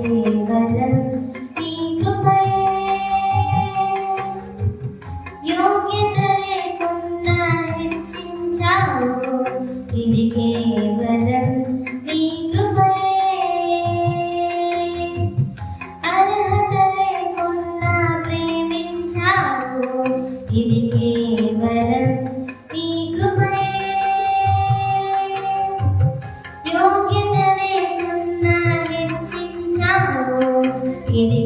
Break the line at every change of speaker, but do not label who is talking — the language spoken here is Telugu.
కేవలం నీ కృపయే. యోగ్యత లేకున్నా హెచ్చించావు, ఇది కేవలం నీ కృపయే. అర్హత లేకున్నా ప్రేమించావు, ఇది కేవలం నీ కృపయే. యోగ్యత లేకున్నా హెచ్చించావు, ఇది